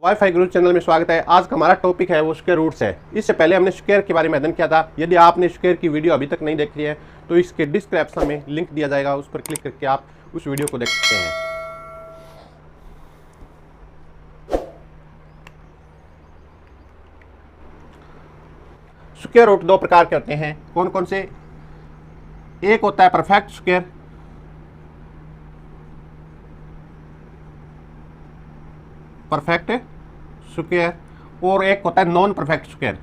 Wifi गुरु channel में स्वागत है। आज का हमारा टॉपिक है वो स्क्वायर रूट्स है। इससे पहले हमने स्क्वायर के बारे में अध्ययन किया था। यदि आपने स्क्वायर की वीडियो अभी तक नहीं देखी है तो इसके डिस्क्रिप्शन में लिंक दिया जाएगा, उस पर क्लिक करके आप उस वीडियो को देख सकते हैं। स्क्वायर रूट दो प्रकार के होते हैं। कौन कौन से? एक होता है परफेक्ट स्क्वायर, परफेक्ट स्क्वायर, और एक होता है non perfect square.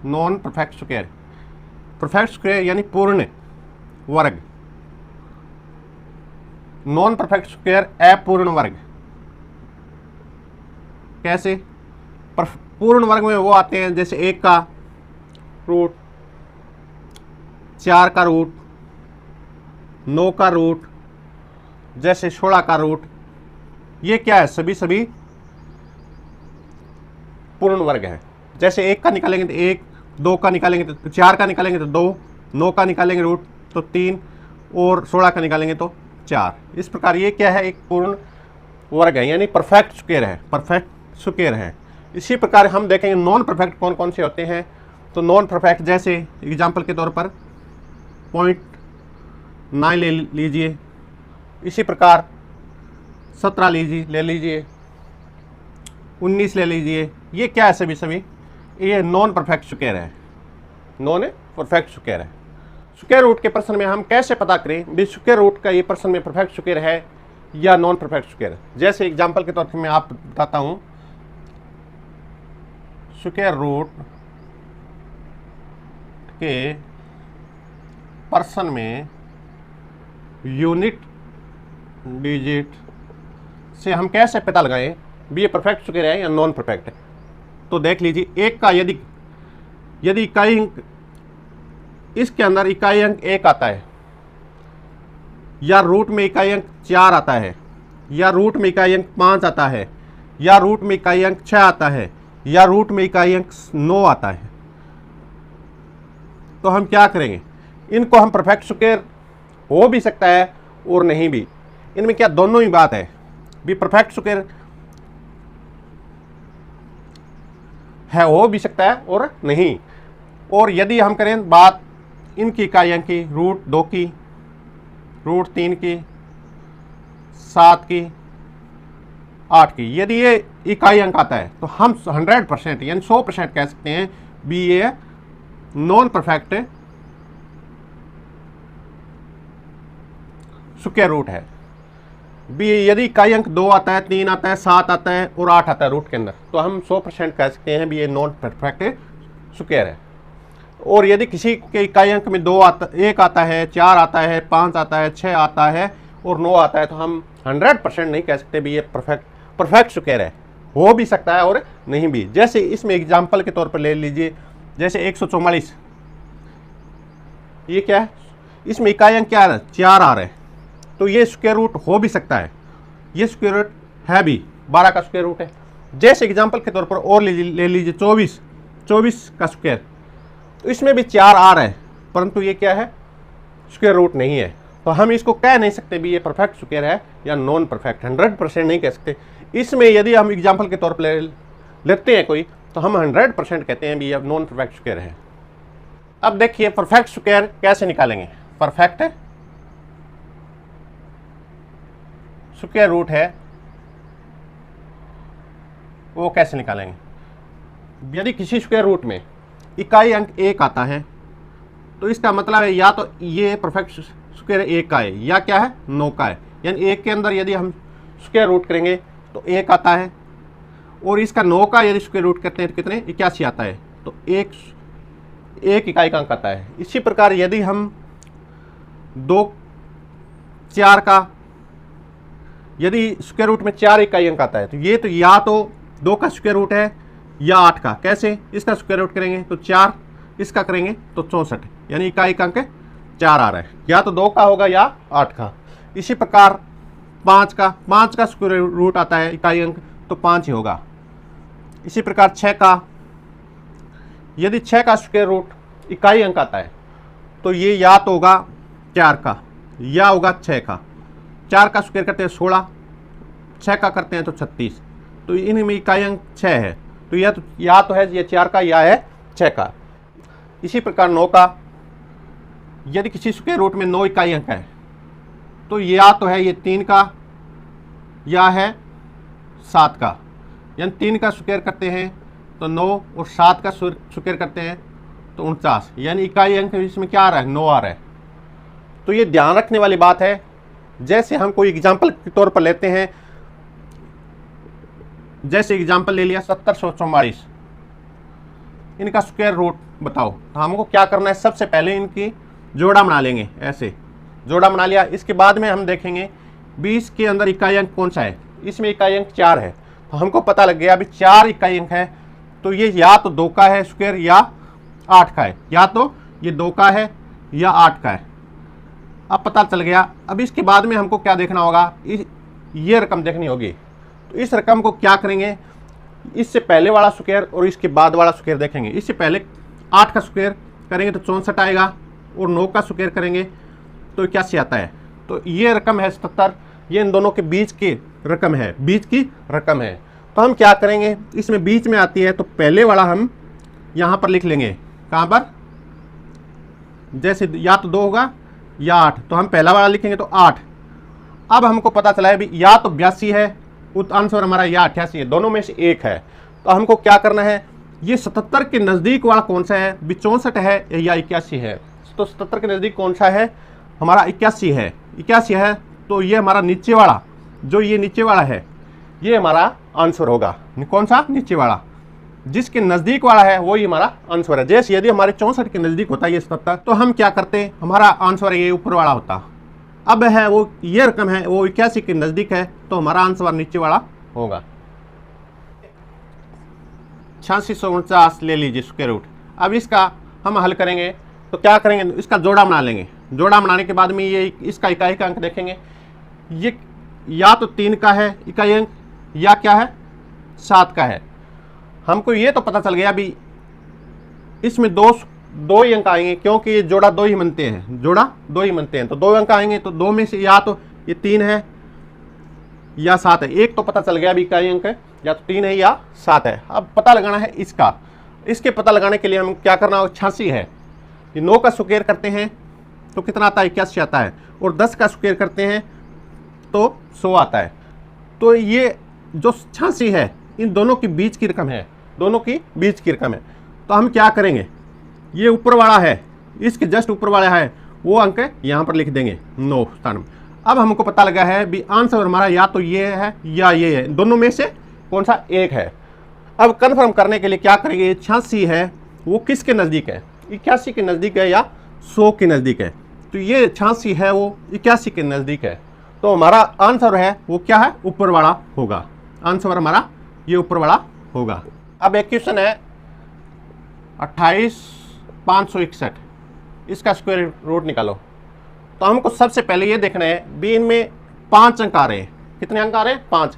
Non perfect square, perfect square यानी पूर्ण वर्ग, नॉन परफेक्ट स्क्वायर अपूर्ण वर्ग। कैसे? पूर्ण वर्ग में वो आते हैं जैसे 1 का रूट, 4 का रूट, 9 का रूट, जैसे 16 का रूट। ये क्या है? सभी पूर्ण वर्ग है। जैसे 1 का निकालेंगे तो 1, 2 का निकालेंगे तो 4 का निकालेंगे तो 2, 9 का निकालेंगे रूट तो 3, और 16 का निकालेंगे तो 4। इस प्रकार ये क्या है? एक पूर्ण वर्ग है, यानी परफेक्ट स्क्वायर है, परफेक्ट स्क्वायर है। इसी प्रकार हम देखेंगे नॉन परफेक्ट कौन कौन से होते हैं। तो नॉन परफेक्ट जैसे एग्जाम्पल के तौर पर 0.9 ले लीजिए, इसी प्रकार 17 ले लीजिए, 19 ले लीजिए। ये क्या है? सभी ये नॉन परफेक्ट स्क्वायर है, नॉन परफेक्ट स्क्वायर है। स्क्वायर रूट के प्रश्न में हम कैसे पता करें भी स्क्वायर रूट का ये प्रश्न में परफेक्ट स्क्वायर है या नॉन परफेक्ट स्क्वायर? जैसे एग्जाम्पल के तौर पर मैं आप बताता हूँ। स्क्वायर रूट के प्रश्न में यूनिट डिजिट से हम कैसे पता लगाएं भी ये परफेक्ट स्क्वायर है या नॉन परफेक्ट है? तो देख लीजिए, 1 का यदि इकाई अंक, इसके अंदर इकाई अंक 1 आता है, या रूट में इकाई अंक 4 आता है, या रूट में इकाई अंक 5 आता है, या रूट में इकाई अंक 6 आता है, या रूट में इकाई अंक 9 आता है, तो हम क्या करेंगे? इनको हम परफेक्ट स्क्वायर हो भी सकता है और नहीं भी। इनमें क्या दोनों ही बात है भी परफेक्ट स्क्वायर है, हो भी सकता है और नहीं। और यदि हम करें बात इनकी इकाइयों की, रूट 2 की, रूट 3 की, 7 की, 8 की, यदि ये इकाई अंक आता है तो हम 100% यानी 100% कह सकते हैं भी ये नॉन परफेक्ट स्क्वायर रूट है। भी यदि इकाई अंक 2 आता है, 3 आता है, 7 आता है और 8 आता है रूट के अंदर, तो हम 100% कह सकते हैं भी ये नॉन परफेक्ट स्क्वायर है। और यदि किसी के इकाई अंक में 1 आता है, 4 आता है, 5 आता है, 6 आता है और 9 आता है, तो हम 100% नहीं कह सकते भी ये परफेक्ट स्क्वायर है, हो भी सकता है और नहीं भी। जैसे इसमें एग्जाम्पल के तौर पर ले लीजिए, जैसे 144, ये क्या है? इसमें इकाई अंक क्या है? 4 आ रहे हैं, तो ये स्क्वायर रूट हो भी सकता है, ये स्क्वायर रूट है भी, 12 का स्क्वायर रूट है। जैसे एग्जाम्पल के तौर पर और ले लीजिए 24 का स्क्वायर, तो इसमें भी 4 आ रहे हैं, परंतु ये क्या है? स्क्वायर रूट नहीं है। तो हम इसको कह नहीं सकते भी ये परफेक्ट स्क्वायर है या नॉन परफेक्ट, 100% नहीं कह सकते। इसमें यदि हम एग्जाम्पल के तौर पर लेते हैं कोई, तो हम 100% कहते हैं भी ये नॉन परफेक्ट स्क्वायर है। अब देखिए परफेक्ट स्क्वायर कैसे निकालेंगे। परफेक्ट स्क्वायर रूट है वो कैसे निकालेंगे? यदि किसी स्क्वायर रूट में इकाई अंक 1 आता है तो इसका मतलब है या तो ये परफेक्ट स्क्वायर 1 का है या क्या है? 9 का है। यानी 1 के अंदर यदि हम स्क्वायर रूट करेंगे तो 1 आता है, और इसका 9 का यदि स्क्वायर रूट करते हैं तो कितने? 81 आता है, तो एक इकाई का अंक आता है। इसी प्रकार यदि हम 4 का यदि स्क्वायर रूट में 4 इकाई अंक आता है, तो ये तो या तो 2 का स्क्वायर रूट है या 8 का। कैसे? इसका स्क्वायर रूट करेंगे तो 4, इसका करेंगे तो 64, यानी इकाई का अंक 4 आ रहा है, या तो 2 का होगा या 8 का। इसी प्रकार 5 का स्क्वायर रूट आता है इकाई अंक, तो 5 ही होगा। इसी प्रकार 6 का, यदि 6 का स्क्वायर रूट इकाई अंक आता है तो ये या तो होगा 4 का या होगा 6 का। 4 का स्क्वायर करते हैं 16, 6 का करते हैं तो 36, तो इनमें इकाई अंक 6 है, तो या तो है ये 4 का या है 6 का। इसी प्रकार 9 का, यदि किसी स्क्वायर रूट में 9 इकाई अंक है तो या तो है ये 3 का या है 7 का, यानी 3 का स्क्वायर करते हैं तो 9 और 7 का स्क्वायर करते हैं तो 49, यानी इकाई अंक इसमें क्या आ रहा है, 9 आ रहा है। तो ये ध्यान रखने वाली बात है। जैसे हम कोई एग्जाम्पल के तौर पर लेते हैं, जैसे एग्जाम्पल ले लिया 1744, इनका स्क्वायर रूट बताओ, तो हमको क्या करना है, सबसे पहले इनकी जोड़ा बना लेंगे। ऐसे जोड़ा बना लिया, इसके बाद में हम देखेंगे 20 के अंदर इकाई अंक कौन सा है, इसमें इकाई अंक 4 है, तो हमको पता लग गया अभी 4 इकाई अंक है, तो ये या तो 2 का है स्क्वायर या 8 का है, या तो ये 2 का है या 8 का है। अब पता चल गया। अब इसके बाद में हमको क्या देखना होगा, ये रकम देखनी होगी। तो इस रकम को क्या करेंगे, इससे पहले वाला स्क्वायर और इसके बाद वाला स्क्वायर देखेंगे। इससे पहले 8 का स्क्वायर करेंगे तो 64 आएगा, और 9 का स्क्वायर करेंगे तो 81 आता है। तो ये रकम है 77, ये इन दोनों के बीच की रकम है, बीच की रकम है। तो हम क्या करेंगे, इसमें बीच में आती है तो पहले वाला हम यहाँ पर लिख लेंगे। कहाँ पर, जैसे या तो 2 होगा या 8, तो हम पहला वाला लिखेंगे तो 8। अब हमको पता चला है भी या तो 82 है आंसर हमारा, या 88 है, दोनों में से एक है। तो हमको क्या करना है, ये 77 के नज़दीक वाला कौन सा है, 64 है या 81 है। तो 77 के नज़दीक कौन सा है, हमारा 81 है। 81 है तो ये हमारा नीचे वाला, जो ये नीचे वाला है, ये हमारा आंसर होगा। कौन सा, नीचे वाला, जिसके नज़दीक वाला है वही हमारा आंसर है। जैसे यदि हमारे 64 के नज़दीक होता है ये 77, तो हम क्या करते, हमारा आंसर ये ऊपर वाला होता। अब है वो ये रकम है वो 81 के नज़दीक है, तो हमारा आंसर नीचे वाला होगा। 8649 ले लीजिए स्क्वायर रूट। अब इसका हम हल करेंगे तो क्या करेंगे, इसका जोड़ा बना लेंगे। जोड़ा बनाने के बाद में ये इसका इकाई का अंक देखेंगे, ये या तो 3 का है इकाई अंक, या क्या है 7 का है। हमको ये तो पता चल गया अभी इसमें दो ही अंक आएंगे, क्योंकि ये जोड़ा 2 ही बनते हैं, जोड़ा 2 ही बनते हैं, तो 2 अंक आएंगे। तो 2 में से या तो ये 3 है या 7 है। एक तो पता चल गया अभी इकाई अंक है, या तो 3 है या 7 है। अब पता लगाना है इसका। इसके पता लगाने के लिए हम क्या करना होगा, 86 है, ये 9 का स्क्वायर करते हैं तो कितना आता है, 81 आता है, और 10 का स्क्वायर करते हैं तो 100 आता है। तो ये जो 86 है इन दोनों के बीच की रकम है, दोनों की बीच की रकम है। तो हम क्या करेंगे, ये ऊपर वाला है, इसके जस्ट ऊपर वाला है, वो अंक यहाँ पर लिख देंगे 9 स्थान में। अब हमको पता लगा है भी आंसर हमारा या तो ये है या ये है, दोनों में से कौन सा एक है। अब कंफर्म करने के लिए क्या करेंगे, 86 है वो किसके नज़दीक है, 81 के नज़दीक है या 100 के नज़दीक है। तो ये 86 है वो 81 के नज़दीक है, तो हमारा आंसर है वो क्या है, ऊपर वाला होगा। आंसर हमारा ये ऊपर वाला होगा। अब एक क्वेश्चन है 28561, इसका स्क्वायर रूट निकालो। तो हमको सबसे पहले ये देखना है भी इनमें 5 अंक आ रहे हैं। कितने अंक आ रहे हैं, 5।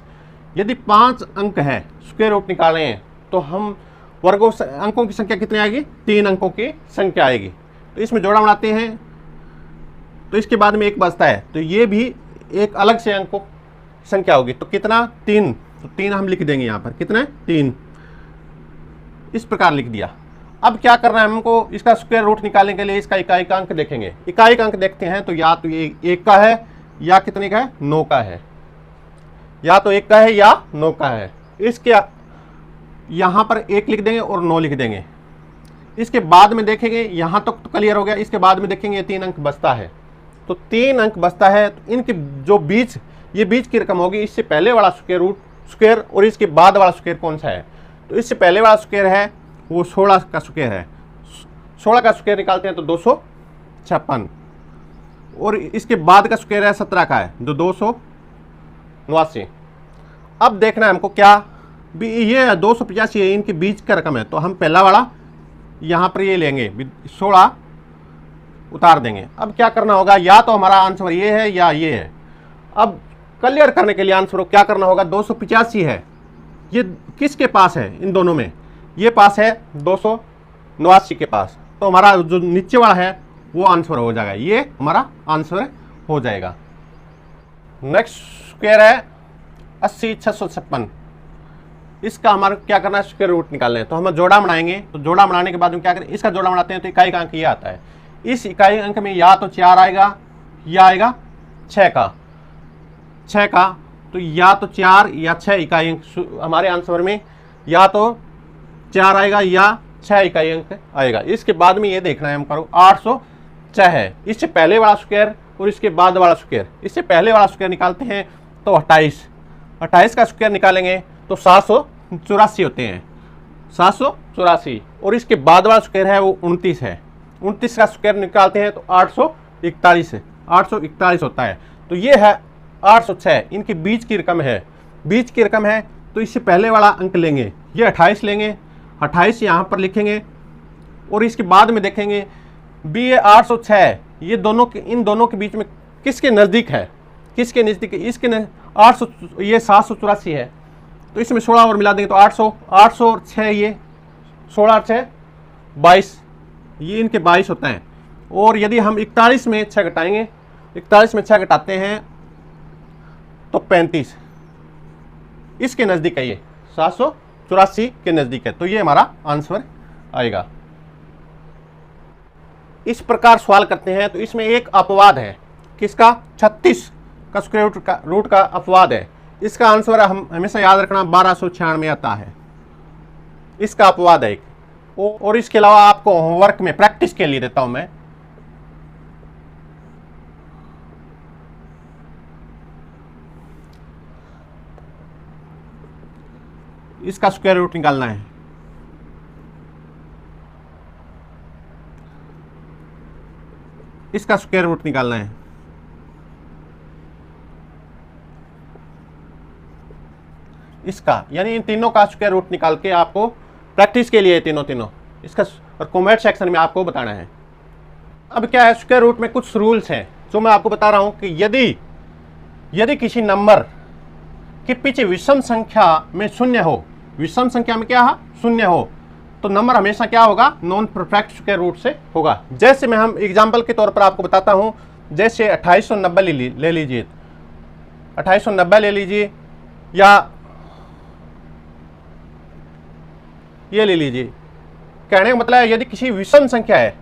यदि 5 अंक है, स्क्वायर रूट निकाल रहे हैं, तो हम वर्गों अंकों की संख्या कितनी आएगी, 3 अंकों की संख्या आएगी। तो इसमें जोड़ा बनाते हैं तो इसके बाद में एक बचता है, तो ये भी एक अलग से अंकों संख्या होगी। तो कितना, 3, तो 3 हम लिख देंगे यहाँ पर, कितना 3, इस प्रकार लिख दिया। अब क्या करना है हमको, इसका स्क्वायर रूट निकालने के लिए इसका इकाई का अंक देखेंगे। इकाई का अंक देखते हैं तो या तो ये 1 का है या कितने का है, 9 का है, या तो 1 का है या 9 का है। इसके यहाँ पर 1 लिख देंगे और 9 लिख देंगे। इसके बाद में देखेंगे, यहाँ तक तो क्लियर हो गया। इसके बाद में देखेंगे 3 अंक बचता है, तो 3 अंक बचता है, तो इनके जो बीच, ये बीच की रकम होगी। इससे पहले वाला स्क्वायर और इसके बाद वाला स्क्वायर कौन सा है, तो इससे पहले वाला स्क्वायर है वो 16 का स्क्वायर है। 16 का स्क्वायर निकालते हैं तो 256, और इसके बाद का स्क्वायर है 17 का है जो 289। अब देखना है हमको क्या भी, ये 285 है, इनके बीच का रकम है, तो हम पहला वाला यहाँ पर ये लेंगे, 16 उतार देंगे। अब क्या करना होगा, या तो हमारा आंसर ये है या ये है। अब क्लियर करने के लिए आंसर को क्या करना होगा, 285 है, ये किसके पास है, इन दोनों में, ये पास है 289 के पास, तो हमारा जो नीचे वाला है वो आंसर हो जाएगा, ये हमारा आंसर हो जाएगा। नेक्स्ट स्क्वायर है 80,656। इसका हमारा क्या करना है, स्क्वायर रूट निकालना है। तो हम जोड़ा बनाएंगे, तो जोड़ा बनाने के बाद में क्या करें, इसका जोड़ा बनाते हैं तो इकाई का अंक ये आता है। इस इकाई अंक में या तो 4 आएगा या आएगा 6 का। तो या तो 4 या 6 इकाई अंक हमारे आंसर में या तो 4 आएगा या 6 इकाई अंक आएगा। इसके बाद में ये देखना है हम करो 806 है। इससे पहले वाला स्क्वायर और इसके बाद वाला स्क्वायर। इससे पहले वाला स्क्वायर निकालते हैं तो 28 का स्क्वायर निकालेंगे तो 784 होते हैं, 784। और इसके बाद वाला स्क्वायर है वो 29 है। 29 का स्क्वायर निकालते हैं तो 841 है, 841 होता है। तो ये है 806, इनके बीच की रकम है। तो इससे पहले वाला अंक लेंगे, ये 28 लेंगे, 28 यहाँ पर लिखेंगे और इसके बाद में देखेंगे भी ये 806 ये इन दोनों के बीच में किसके नज़दीक है, इसके 800, ये 784 है। तो इसमें 16 और मिला देंगे तो 800 और 6 ये 16 और 6 22, ये इनके 22 होता है। और यदि हम 41 में 6 घटाएंगे, 41 में 6 घटाते हैं तो 35, इसके नज़दीक है, ये 784 के नज़दीक है। तो ये हमारा आंसर आएगा। इस प्रकार सवाल करते हैं तो इसमें एक अपवाद है, किसका, 36 का स्क्वायर रूट का अपवाद है। इसका आंसर हम हमेशा याद रखना 1296 आता है, इसका अपवाद है एक। और इसके अलावा आपको होमवर्क में प्रैक्टिस के लिए देता हूं मैं, इसका स्क्वायर रूट निकालना है। इसका स्क्वायर रूट निकालना है। इसका यानी इन तीनों का स्क्वायर रूट निकाल के आपको प्रैक्टिस के लिए तीनों इसका और कमेंट सेक्शन में आपको बताना है। अब क्या है, स्क्वायर रूट में कुछ रूल्स हैं जो मैं आपको बता रहा हूं कि यदि किसी नंबर के पीछे विषम संख्या में शून्य हो, विषम संख्या में क्या है, शून्य हो, तो नंबर हमेशा क्या होगा, नॉन परफेक्ट स्क्वायर रूट से होगा। जैसे मैं हम एग्जांपल के तौर पर आपको बताता हूं, जैसे 2890 ले लीजिए, 2890 ले लीजिए, या ये ले लीजिए। कहने का मतलब है यदि किसी विषम संख्या है,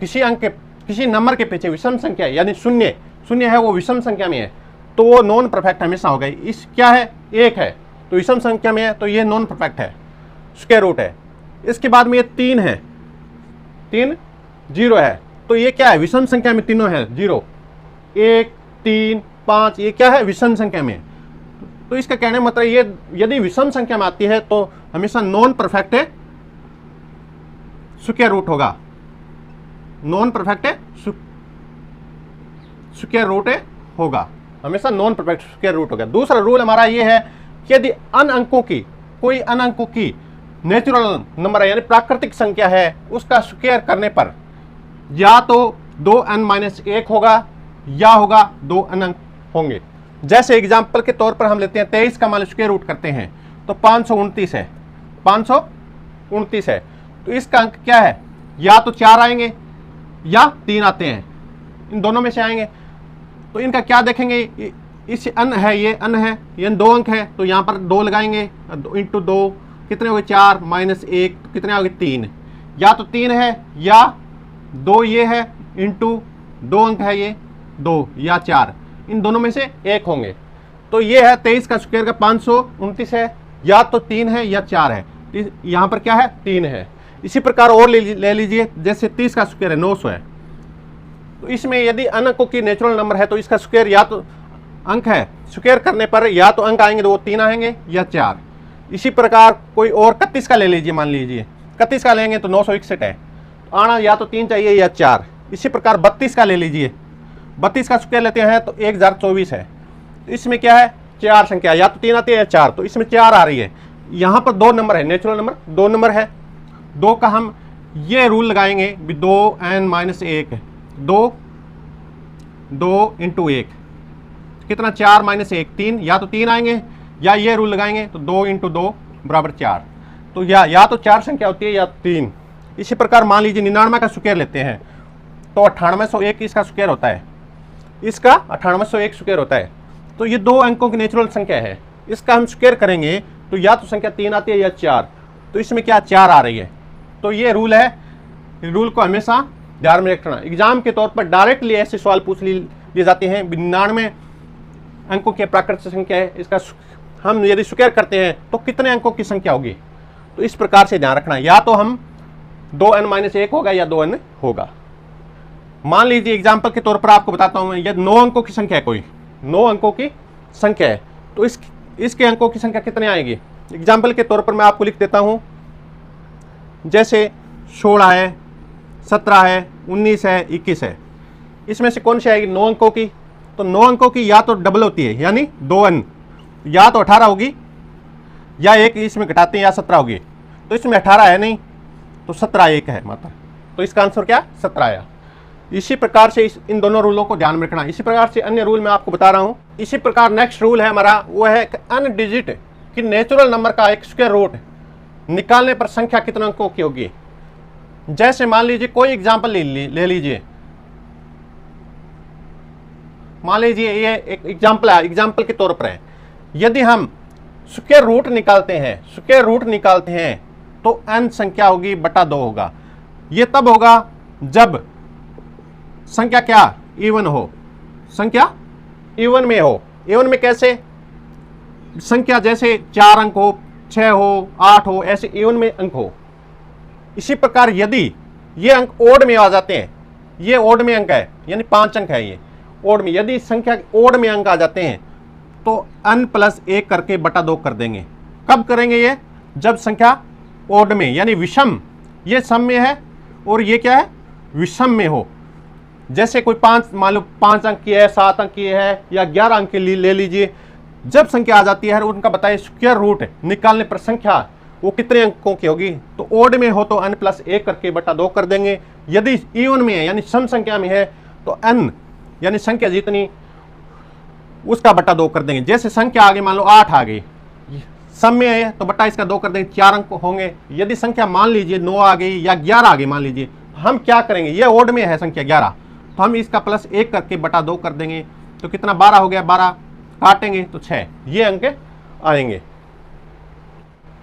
किसी नंबर के पीछे विषम संख्या है, यानी शून्य है, वो विषम संख्या में है, तो वो नॉन परफेक्ट हमेशा होगा। इस क्या है, 1 है तो विषम संख्या में है तो ये नॉन परफेक्ट है, स्क्वायर रूट है। इसके बाद में ये 3 है, 3 0 है, तो ये क्या है, विषम संख्या में तीनों है 0, 1 3 5, ये क्या है, विषम संख्या में। तो इसका कहने का मतलब ये यदि विषम संख्या में आती है तो हमेशा नॉन परफेक्ट है, स्क्वायर रूट होगा, नॉन परफेक्ट है, स्क्वायर रूट होगा, हमेशा नॉन परफेक्ट स्क्वायर रूट होगा। दूसरा रूल हमारा ये है कि यदि कोई अन अंकों की नेचुरल नंबर है, यानी प्राकृतिक संख्या है, उसका स्क्वायर करने पर या तो 2n-1 होगा या होगा 2 अनंक होंगे। जैसे एग्जाम्पल के तौर पर हम लेते हैं 23 का मान स्क्वायर रूट करते हैं तो 529 है, 529 है। तो इसका अंक क्या है, या तो 4 आएंगे या 3 आते हैं, इन दोनों में से आएंगे। तो इनका क्या देखेंगे, इस अन है, ये अन है, ये 2 अंक है, तो यहाँ पर 2 लगाएंगे, इंटू 2 कितने हो गए, 4 माइनस 1 कितने हो गए, 3। या तो 3 है या 2 ये है, इंटू 2 अंक है ये 2 या 4, इन दोनों में से एक होंगे। तो ये है 23 का स्क्वायर का 529 है, या तो 3 है या 4 है, यहाँ पर क्या है, 3 है। इसी प्रकार और ले लीजिए, जैसे 30 का स्क्वायर है 900 है, तो इसमें यदि अंकों की नेचुरल नंबर है तो इसका स्क्वायर या तो अंक है, स्क्वायर करने पर या तो अंक आएंगे तो वो 3 आएंगे या 4। इसी प्रकार कोई और 31 का ले लीजिए, मान लीजिए 31 का लेंगे तो 961 है, तो आना या तो 3 चाहिए या 4। इसी प्रकार 32 का ले लीजिए, 32 का स्क्वायर लेते हैं तो 1024 है, तो इसमें क्या है, 4 संख्या, या तो 3 आती है या 4, तो इसमें 4 आ रही है। यहाँ पर 2 नंबर है, नेचुरल नंबर 2 नंबर है, 2 का हम ये रूल लगाएंगे 2n-1, 2 इंटू 1 कितना, 4 माइनस 1 3, या तो 3 आएंगे या ये रूल लगाएंगे तो 2 इंटू 2 बराबर 4। तो या तो 4 संख्या होती है या 3। इसी प्रकार मान लीजिए 99 का स्क्वायर लेते हैं तो 9801 इसका स्क्वायर होता है, इसका 9801 स्क्वायर होता है। तो ये 2 अंकों की नेचुरल संख्या है, इसका हम स्क्वायर करेंगे तो या तो संख्या 3 आती है या 4, तो इसमें क्या 4 आ रही है। तो ये रूल है, रूल को हमेशा ध्यान में रखना। एग्जाम के तौर पर डायरेक्टली ऐसे सवाल पूछ लिए जाते हैं। 99 अंकों की प्राकृतिक संख्या है, इसका हम यदि स्क्वायर करते हैं तो कितने अंकों की संख्या होगी। तो इस प्रकार से ध्यान रखना, या तो हम 2n-1 होगा या 2n होगा। मान लीजिए एग्जाम्पल के तौर पर आपको बताता हूं मैं, यदि 9 अंकों की संख्या है, कोई 9 अंकों की संख्या है, तो इसके अंकों की संख्या कितने आएगी। एग्जाम्पल के तौर पर मैं आपको लिख देता हूं, जैसे 16 है, 17 है, 19 है, 21 है। इसमें से कौन सी आएगी 9 अंकों की। तो 9 अंकों की या तो डबल होती है यानी 2n, या तो 18 होगी, या एक इसमें घटाते हैं या 17 होगी। तो इसमें 18 है नहीं, तो 17 एक है मात्र, तो इसका आंसर क्या 17 आया। इसी प्रकार से इन दोनों रूलों को ध्यान में रखना। इसी प्रकार से अन्य रूल मैं आपको बता रहा हूं। इसी प्रकार नेक्स्ट रूल है हमारा, वो है अन डिजिट कि नेचुरल नंबर का एक स्क्वायर रूट निकालने पर संख्या कितने अंकों की होगी। जैसे मान लीजिए कोई एग्जाम्पल ले लीजिए, मान लीजिए ये एक एग्जाम्पल है, एग्जाम्पल के तौर पर है, यदि हम स्क्वायर रूट निकालते हैं तो n संख्या होगी बटा 2 होगा। ये तब होगा जब संख्या क्या इवन हो, संख्या इवन में हो। इवन में कैसे, संख्या जैसे 4 अंक हो, 6 हो, 8 हो, ऐसे इवन में अंक हो। इसी प्रकार यदि ये अंक ओड में आ जाते हैं, ये ओड में अंक है यानी 5 अंक है, ये ओड में, यदि संख्या ओड में अंक आ जाते हैं तो n+1 करके बटा 2 कर देंगे। कब करेंगे ये, जब संख्या ओड में यानी विषम, ये सम में है और ये क्या है विषम में हो। जैसे कोई 5 मान लो 5 अंक की है, 7 अंक की है, या 11 अंक की ले लीजिए। जब संख्या आ जाती है उनका बताइए स्क्वायर रूट निकालने पर संख्या वो कितने अंकों की होगी। तो ओड में हो तो n+1 करके बटा 2 कर देंगे। यदि इवन में है यानी सम संख्या में है तो n यानी संख्या जितनी उसका बटा 2 कर देंगे। जैसे संख्या आगे मान लो 8 आ गई, सम में है तो बटा इसका 2 कर देंगे, 4 अंक होंगे। यदि संख्या मान लीजिए 9 आ गई या 11 आ गई मान लीजिए, हम क्या करेंगे, ये ओड में है संख्या 11, तो हम इसका +1 करके बटा 2 कर देंगे। तो कितना 12 हो गया, 12 काटेंगे तो 6, ये अंक आएंगे।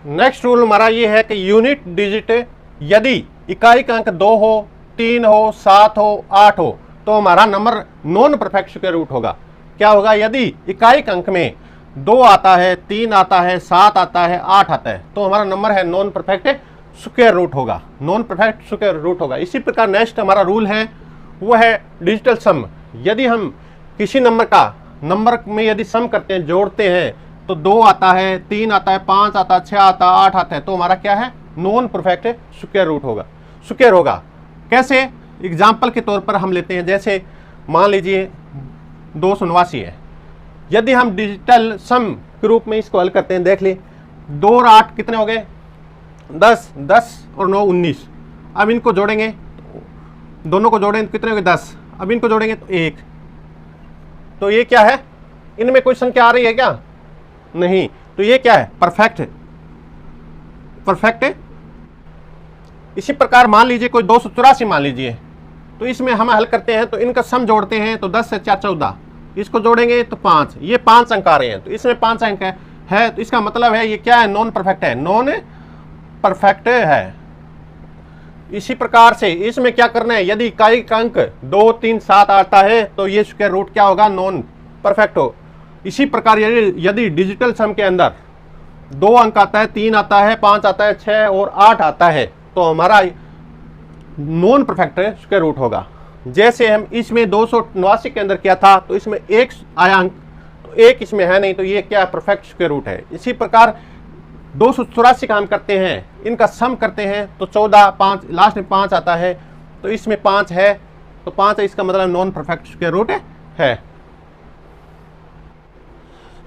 नेक्स्ट रूल हमारा ये है कि यूनिट डिजिट यदि इकाई का अंक 2 हो, 3 हो, 7 हो, 8 हो तो हमारा number non perfect square root होगा। क्या होगा, यदि इकाई का अंक में 2 आता है, 3 आता है, 7 आता है, 8 आता है तो हमारा नंबर है नॉन परफेक्ट स्क्वायर रूट होगा, नॉन परफेक्ट स्क्वायर रूट होगा। इसी प्रकार नेक्स्ट हमारा रूल है वो है डिजिटल सम। यदि हम किसी नंबर में यदि सम करते हैं, जोड़ते हैं, तो 2 आता है, 3 आता है, 5 आता है, 6 आता है, 8 आता है, तो हमारा क्या है नॉन परफेक्ट स्क्वायर रूट होगा, स्क्वायर होगा। कैसे, एग्जाम्पल के तौर पर हम लेते हैं, जैसे मान लीजिए 289 है। यदि हम डिजिटल सम के रूप में इसको हल करते हैं, देख ली 2 और 8 कितने हो गए 10, 10 और 9 19। अब इनको जोड़ेंगे, दोनों को जोड़ेंगे कितने हो गए 10। अब इनको जोड़ेंगे तो 1। तो ये क्या है, इनमें कोई संख्या आ रही है क्या, नहीं, तो ये क्या है परफेक्ट है। इसी प्रकार मान लीजिए कोई 284 मान लीजिए, तो इसमें हम हल करते हैं तो इनका सम जोड़ते हैं तो 10 से 4 14, इसको जोड़ेंगे तो 5, ये 5 अंक आ रहे हैं, तो इसमें 5 अंक है तो इसका मतलब है ये क्या है नॉन परफेक्ट है, नॉन परफेक्ट है। इसी प्रकार से इसमें क्या करना है, यदि इकाई का अंक 2, 3, 7 आता है तो ये स्क्वायर रूट क्या होगा नॉन परफेक्ट हो। इसी प्रकार यदि डिजिटल सम के अंदर 2 अंक आता है, 3 आता है, 5 आता है, 6 और 8 आता है तो हमारा नॉन परफेक्ट स्क्वायर रूट होगा। जैसे हम इसमें 289 के अंदर किया था तो इसमें 1 आया अंक, तो 1 इसमें है नहीं, तो ये क्या परफेक्ट स्क्वायर रूट है। इसी प्रकार 284 का हम करते हैं, इनका सम करते हैं तो 14, 5 लास्ट में 5 आता है, तो इसमें 5 है तो 5 है, इसका मतलब नॉन परफेक्ट स्क्वायर रूट है।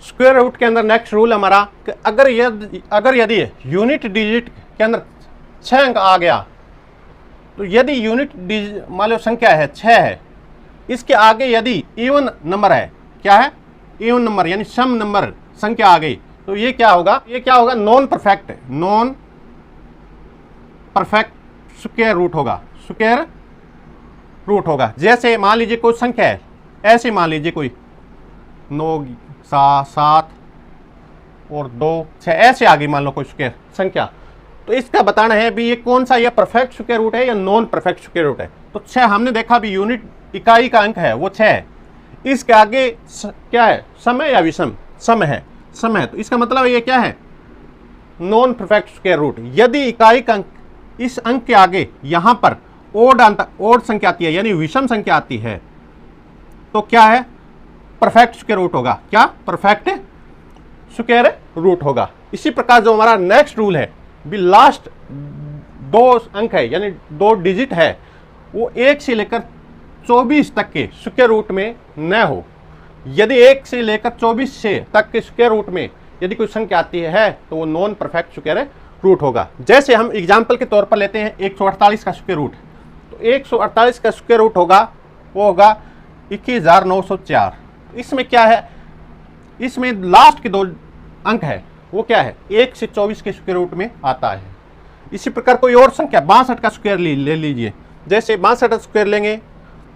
स्क्वायर रूट के अंदर नेक्स्ट रूल हमारा कि अगर यदि यूनिट डिजिट के अंदर 6 अंक आ गया, तो यदि यूनिट डिजिट मान लो संख्या है 6 है, इसके आगे यदि इवन नंबर है, क्या है इवन नंबर यानी सम नंबर संख्या आ गई, तो ये क्या होगा, नॉन परफेक्ट स्क्वायर रूट होगा, जैसे मान लीजिए कोई संख्या है ऐसे मान लीजिए कोई 9 7 और 2 6 ऐसे आगे मान लो कोई स्क्वायर संख्या, तो इसका बताना है भी ये कौन सा, ये परफेक्ट स्क्वायर रूट है या नॉन परफेक्ट स्क्वायर रूट है। तो 6 हमने देखा भी यूनिट इकाई का अंक है वो 6 है। इसके आगे क्या है, समय या विषम, सम है, समय, तो इसका मतलब ये क्या है, नॉन परफेक्ट स्क्वायर रूट। यदि इकाई का अंक इस अंक के आगे यहां पर ओड संख्या आती है यानी विषम संख्या आती है तो क्या है, परफेक्ट स्क्वायर रूट होगा। क्या, परफेक्ट स्क्वायर रूट होगा। इसी प्रकार जो हमारा नेक्स्ट रूल है भी लास्ट 2 अंक है यानी 2 डिजिट है वो 1 से लेकर 24 तक के स्क्वायर रूट में न हो। यदि 1 से लेकर 24 से तक के स्क्वायर रूट में यदि कोई संख्या आती है तो वो नॉन परफेक्ट स्क्वायर रूट होगा। जैसे हम एग्जाम्पल के तौर पर लेते हैं 148 का स्क्वायर रूट, तो 148 का स्क्वायर रूट होगा वो होगा 21,904। इसमें क्या है, इसमें लास्ट के 2 अंक है वो क्या है, 1 से 24 के स्क्वायर रूट में आता है। इसी प्रकार कोई और संख्या 62 का स्क्वायर ले लीजिए, जैसे 62 का स्क्वायर लेंगे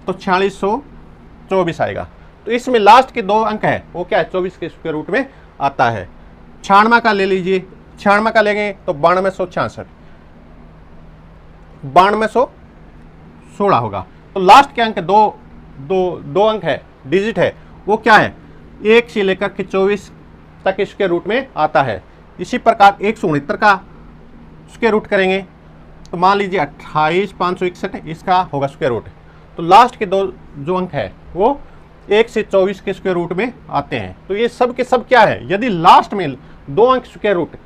तो 4624 आएगा। तो इसमें लास्ट के 2 अंक है वो क्या है, 24 के स्क्वायर रूट में आता है। 96 का ले लीजिए, 96 का लेंगे तो 9266, 9216 होगा। तो लास्ट के अंक दो अंक है, डिजिट है वो क्या है, 1 से लेकर के 24 तक स्क्वायर रूट में आता है। इसी प्रकार 169 का स्क्वायर रूट करेंगे तो मान लीजिए 28,561 इसका होगा स्क्वायर रूट। तो लास्ट के 2 जो अंक है वो 1 से 24 के स्क्वायर रूट में आते हैं। तो ये सब के सब क्या है, यदि लास्ट में 2 अंक स्क्वायर रूट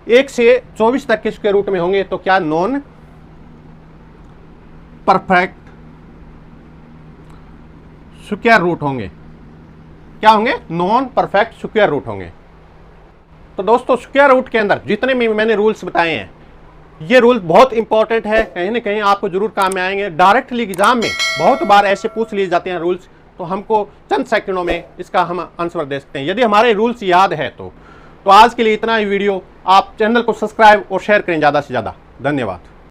1 से 24 तक के स्क्वायर रूट में होंगे तो क्या, नॉन परफेक्ट स्क्वायर रूट होंगे। क्या होंगे, नॉन परफेक्ट स्क्वायर रूट होंगे। तो दोस्तों स्क्वायर रूट के अंदर जितने भी मैंने रूल्स बताए हैं ये रूल बहुत इंपॉर्टेंट है, कहीं ना कहीं आपको जरूर काम में आएंगे। डायरेक्टली एग्जाम में बहुत बार ऐसे पूछ लिए जाते हैं रूल्स, तो हमको चंद सेकंडों में इसका हम आंसर दे सकते हैं यदि हमारे रूल्स याद है तो आज के लिए इतना ही वीडियो। आप चैनल को सब्सक्राइब और शेयर करें ज़्यादा से ज़्यादा। धन्यवाद।